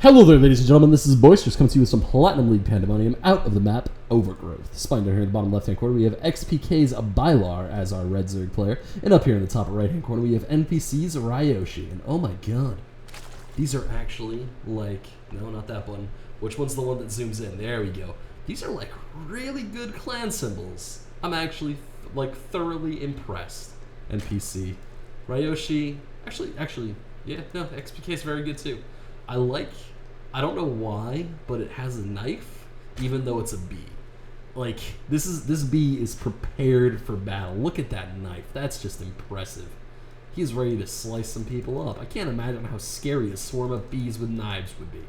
Hello there, ladies and gentlemen. This is Boisterous coming to you with some Platinum League Pandemonium out of the map Overgrowth. Spine down here in the bottom left-hand corner, we have XPK's BiloR as our red Zerg player. And up here in the top right-hand corner, we have NPC's Wryoshi. And oh my god, these are actually like... No, not that one. Which one's the one that zooms in? There we go. These are like really good clan symbols. I'm actually like thoroughly impressed. NPC. Wryoshi... Actually, yeah, no, XPK is very good too. I don't know why, but it has a knife, even though it's a bee. Like, this bee is prepared for battle. Look at that knife. That's just impressive. He's ready to slice some people up. I can't imagine how scary a swarm of bees with knives would be.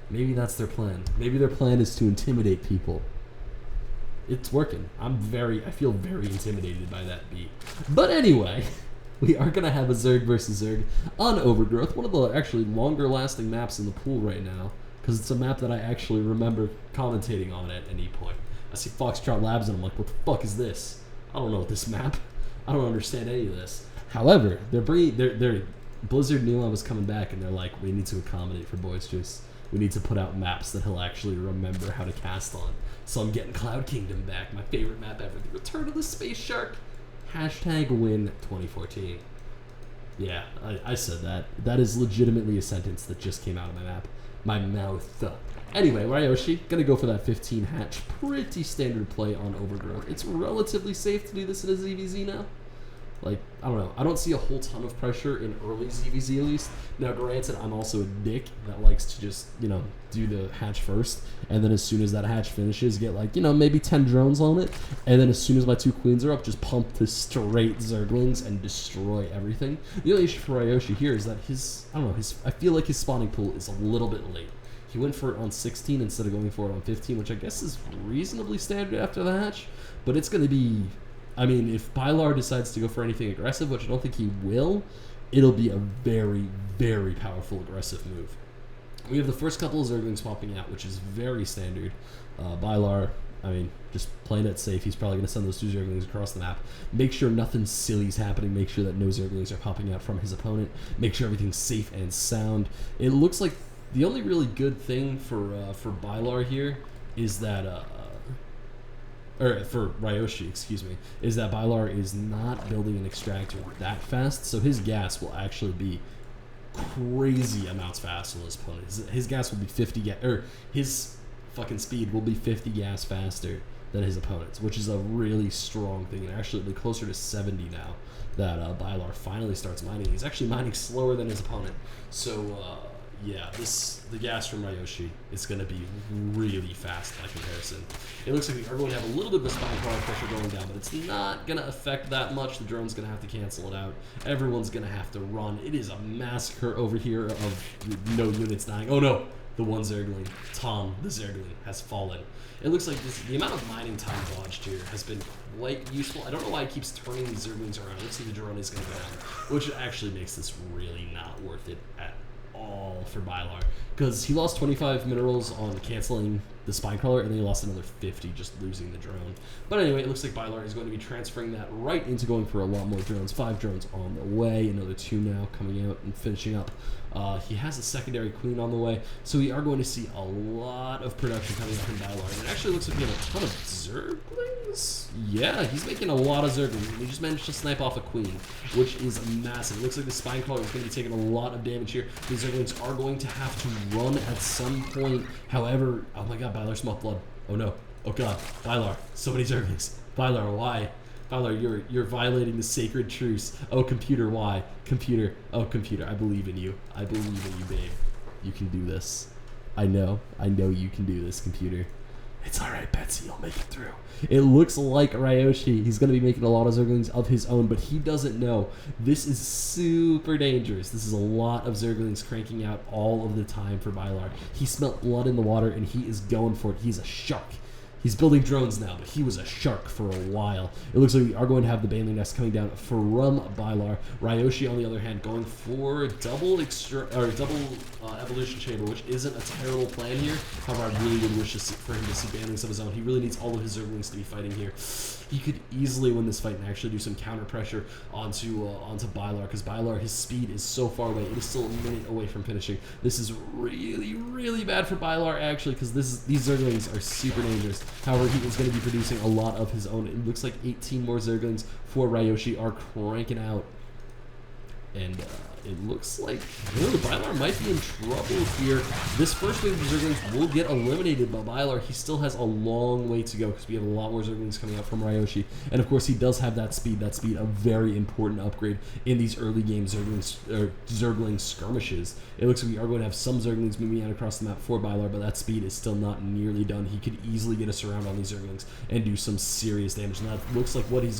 Maybe that's their plan. Maybe their plan is to intimidate people. It's working. I feel very intimidated by that bee. But anyway... We are going to have a Zerg versus Zerg on Overgrowth, one of the actually longer lasting maps in the pool right now, because it's a map that I actually remember commentating on at any point. I see Foxtrot Labs and I'm like, what the fuck is this? I don't know this map. I don't understand any of this. However, Blizzard knew I was coming back and they're like, we need to accommodate for Boisterous. We need to put out maps that he'll actually remember how to cast on. So I'm getting Cloud Kingdom back, my favorite map ever. The Return of the Space Shark. Hashtag win 2014. Yeah, I said that. That is legitimately a sentence that just came out of my mouth. Anyway, Wryoshi, gonna go for that 15 hatch. Pretty standard play on Overgrowth. It's relatively safe to do this in a ZVZ now. Like, I don't know. I don't see a whole ton of pressure in early ZVZ at least. Now, granted, I'm also a dick that likes to just, do the hatch first. And then as soon as that hatch finishes, get like, maybe 10 drones on it. And then as soon as my 2 queens are up, just pump to straight Zerglings and destroy everything. The only issue for Wryoshi here is that I feel like his spawning pool is a little bit late. He went for it on 16 instead of going for it on 15, which I guess is reasonably standard after the hatch. But it's going to be... I mean, if BiloR decides to go for anything aggressive, which I don't think he will, it'll be a very, very powerful aggressive move. We have the first couple of Zerglings popping out, which is very standard. BiloR, just playing it safe. He's probably going to send those 2 Zerglings across the map. Make sure nothing silly is happening. Make sure that no Zerglings are popping out from his opponent. Make sure everything's safe and sound. It looks like the only really good thing for BiloR here is that... for Wryoshi, excuse me, is that BiloR is not building an extractor that fast, so his gas will actually be crazy amounts faster than his opponent. His gas will be 50 gas, or his fucking speed will be 50 gas faster than his opponent's, which is a really strong thing. And actually, it'll be closer to 70 now that BiloR finally starts mining. He's actually mining slower than his opponent, so yeah, the gas from Wryoshi is going to be really fast by comparison. It looks like we are going to have a little bit of a spine crawler pressure going down, but it's not going to affect that much. The drone's going to have to cancel it out. Everyone's going to have to run. It is a massacre over here of no units dying. Oh no, the one Zergling, Tom, the Zergling, has fallen. It looks like the amount of mining time dodged here has been quite useful. I don't know why it keeps turning these Zerglings around. It looks like the drone is going to go down, which actually makes this really not worth it at all for BiloR, because he lost 25 minerals on canceling the spine crawler, and then he lost another 50 just losing the drone. But anyway, it looks like BiloR is going to be transferring that right into going for a lot more drones. 5 drones on the way, another 2 now coming out and finishing up. He has a secondary queen on the way, so we are going to see a lot of production coming up in BiloR. And it actually looks like we have a ton of Zerglings. Yeah, he's making a lot of Zerglings. He just managed to snipe off a queen, which is massive. It looks like the spine crawler is going to be taking a lot of damage here. The Zerglings are going to have to run at some point. However, oh my god, BiloR smelled blood. Oh no. Oh god, BiloR. So many Zerglings. BiloR, why? BiloR, you're violating the sacred truce. Oh, computer, why? Computer, oh, computer, I believe in you. I believe in you, babe. You can do this. I know you can do this, computer. It's alright, Betsy, you'll make it through. It looks like Wryoshi, he's going to be making a lot of Zerglings of his own, but he doesn't know. This is super dangerous. This is a lot of Zerglings cranking out all of the time for BiloR. He smelt blood in the water, and he is going for it. He's a shark. He's building drones now, but he was a shark for a while. It looks like we are going to have the Baneling Nest coming down from BiloR. Wryoshi, on the other hand, going for double evolution chamber, which isn't a terrible plan here. However, I really would wish for him to see Banelings of his own. He really needs all of his Zerglings to be fighting here. he could easily win this fight and actually do some counter pressure onto BiloR, because BiloR, his speed is so far away. It is still a minute away from finishing. This is really, really bad for BiloR, actually, because these Zerglings are super dangerous. However, he is going to be producing a lot of his own. It looks like 18 more Zerglings for Wryoshi are cranking out. And it looks like the BiloR might be in trouble here. This first wave of Zerglings will get eliminated by BiloR. He still has a long way to go because we have a lot more Zerglings coming out from Wryoshi. And of course, he does have that speed. That speed, a very important upgrade in these early game Zergling skirmishes. It looks like we are going to have some Zerglings moving out across the map for BiloR, but that speed is still not nearly done. He could easily get a surround on these Zerglings and do some serious damage. And that looks like what he's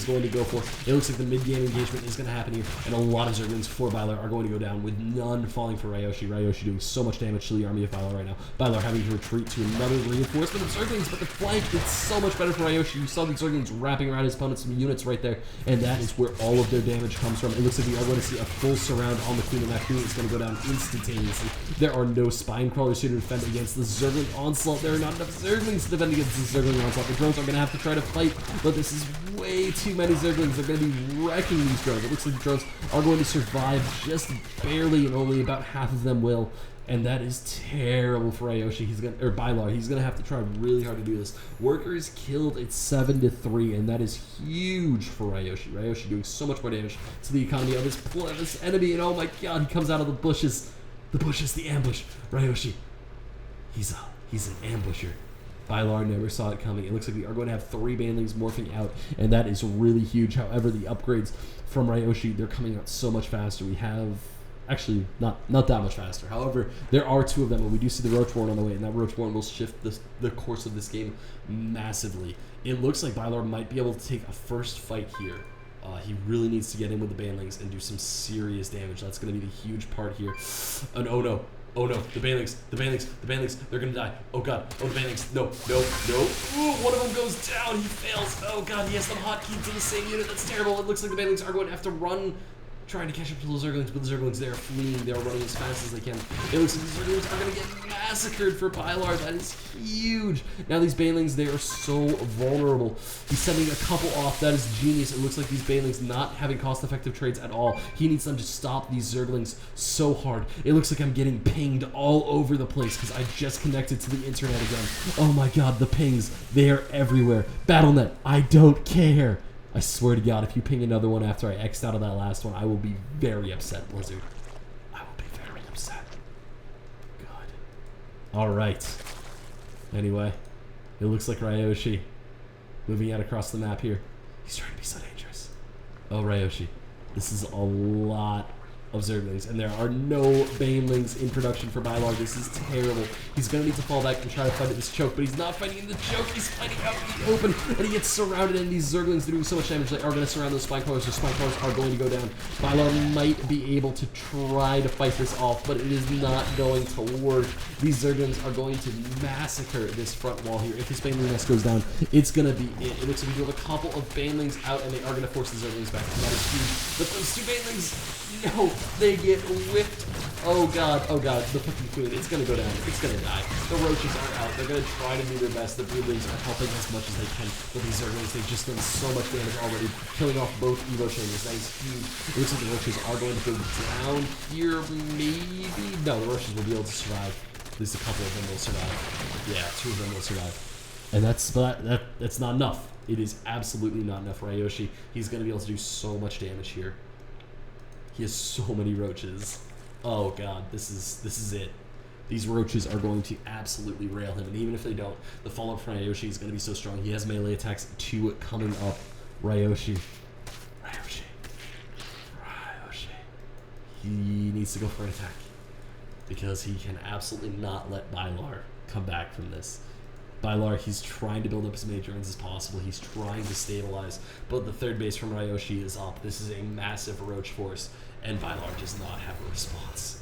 going to go for. It looks like the mid-game engagement is going to happen here, and a lot of Zerglings for BiloR are going to go down, with none falling for Wryoshi. Wryoshi doing so much damage to the army of BiloR right now. BiloR having to retreat to another reinforcement of Zerglings, but the flank is so much better for Wryoshi. You saw the Zerglings wrapping around his opponent's units right there, and that is where all of their damage comes from. It looks like we are going to see a full surround on the Queen, and that Queen is going to go down instantaneously. There are no spine crawlers here to defend against the Zergling onslaught. There are not enough Zerglings to defend against the Zergling onslaught. The drones are going to have to try to fight, but this is way too many Zerglings. They're going to be wrecking these drones. It looks like the drones are going to survive just barely, and only about half of them will. And that is terrible for Wryoshi. BiloR. He's gonna have to try really hard to do this. Workers killed at 7-3, and that is huge for Wryoshi. Wryoshi doing so much more damage to the economy of his enemy, and oh my god, he comes out of the bushes. The ambush. Wryoshi. He's an ambusher. BiloR never saw it coming. It looks like we are going to have 3 banelings morphing out, and that is really huge. However, the upgrades from Wryoshi, they're coming out so much faster. We have, actually, not that much faster. However, there are 2 of them, and we do see the Roachborn on the way, and that Roachborn will shift the course of this game massively. It looks like BiloR might be able to take a first fight here. He really needs to get in with the banelings and do some serious damage. That's going to be the huge part here. And oh no, the banelings, they're gonna die. Oh god, oh the banelings, no. Ooh, one of them goes down, he fails. Oh god, he has them hotkeyed to the same unit, that's terrible. It looks like the banelings are going to have to run, trying to catch up to the Zerglings, but the Zerglings, they are fleeing, they are running as fast as they can. It looks like the Zerglings are gonna get massacred for BiloR. That is huge. Now these banelings, they are so vulnerable. He's sending a couple off, that is genius. It looks like these banelings not having cost-effective trades at all. He needs them to stop these Zerglings so hard. It looks like I'm getting pinged all over the place because I just connected to the internet again. Oh my god, the pings, they are everywhere. BattleNet, I don't care. I swear to god, if you ping another one after I X'd out of that last one, I will be very upset, Blizzard. I will be very upset. God. Alright. Anyway, it looks like Wryoshi moving out across the map here. He's trying to be so dangerous. Oh, Wryoshi. This is a lot of Zerglings, and there are no banelings in production for BiloR. This is terrible. He's going to need to fall back and try to fight at this choke, but he's not fighting in the choke. He's fighting out in the open, and he gets surrounded, and these Zerglings are doing so much damage. They are going to surround those spine crawlers. The spine crawlers are going to go down. BiloR might be able to try to fight this off, but it is not going to work. These Zerglings are going to massacre this front wall here. If this baneling nest goes down, it's going to be it. It looks like we have a couple of banelings out, and they are going to force the Zerglings back. And that is huge. But those 2 banelings, no, they get whipped. Oh god, the fucking Queen, it's gonna go down, it's gonna die. The Roaches are out, they're gonna try to do their best. The Broodlings are helping as much as they can, but these Zerglings, they've just done so much damage already, killing off both Evo Chambers. That is huge. It looks like the Roaches are going to go down here, maybe? No, the Roaches will be able to survive. At least a couple of them will survive. Yeah, 2 of them will survive. And that's not enough. It is absolutely not enough. Wryoshi, he's gonna be able to do so much damage here. He has so many Roaches. Oh god, this is it. These Roaches are going to absolutely rail him, and even if they don't, the follow-up from Wryoshi is going to be so strong. He has melee attacks 2 coming up. Wryoshi. He needs to go for an attack, because he can absolutely not let BiloR come back from this. BiloR, he's trying to build up as many drones as possible. He's trying to stabilize, but the 3rd base from Wryoshi is up. This is a massive Roach force, and BiloR does not have a response.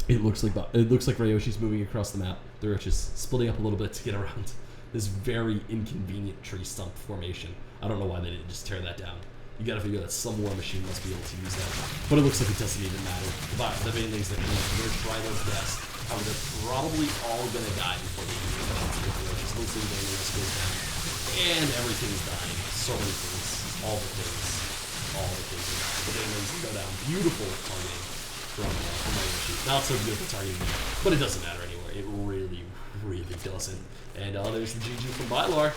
It looks like Wryoshi's moving across the map. The Roach is splitting up a little bit to get around this very inconvenient tree stump formation. I don't know why they didn't just tear that down. You gotta figure that some war machine must be able to use that. But it looks like it doesn't even matter. But the banelings that can they're trying their best they're probably all gonna die before the game goes. Just listen to the rest goes down, and everything's dying. So many things, all the things are dying. The Daemons go down. Beautiful targeting from Wryoshi. Not so good for targeting, but it doesn't matter anymore. It really, really doesn't. And there's the GG from BiloR.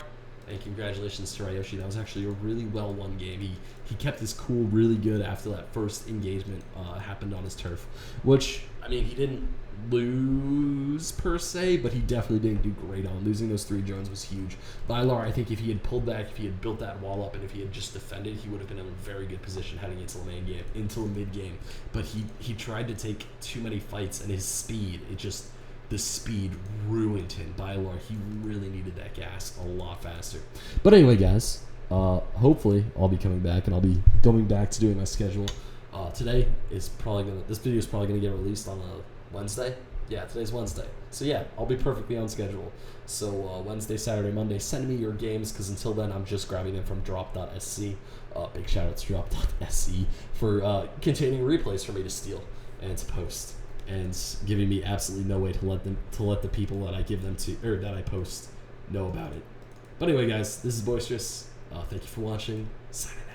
And congratulations to Wryoshi. That was actually a really well won game. He kept his cool really good after that first engagement happened on his turf. Which, I mean, he didn't lose per se, but he definitely didn't do great on. Losing those 3 drones was huge. BiloR, I think if he had pulled back, if he had built that wall up, and if he had just defended, he would have been in a very good position heading into the main game, into the mid game. But he tried to take too many fights, and his speed, the speed ruined him. BiloR, he really needed that gas a lot faster. But anyway, guys, hopefully I'll be coming back, and I'll be going back to doing my schedule. Today is probably this video is probably gonna get released on a Wednesday. Yeah, today's Wednesday. So yeah, I'll be perfectly on schedule. So Wednesday, Saturday, Monday, send me your games, because until then I'm just grabbing them from drop.sc. Big shout out to drop.sc for containing replays for me to steal and to post, and giving me absolutely no way to let the people that I give them to, or that I post, know about it. But anyway, guys, this is Boisterous. Thank you for watching. Signing out.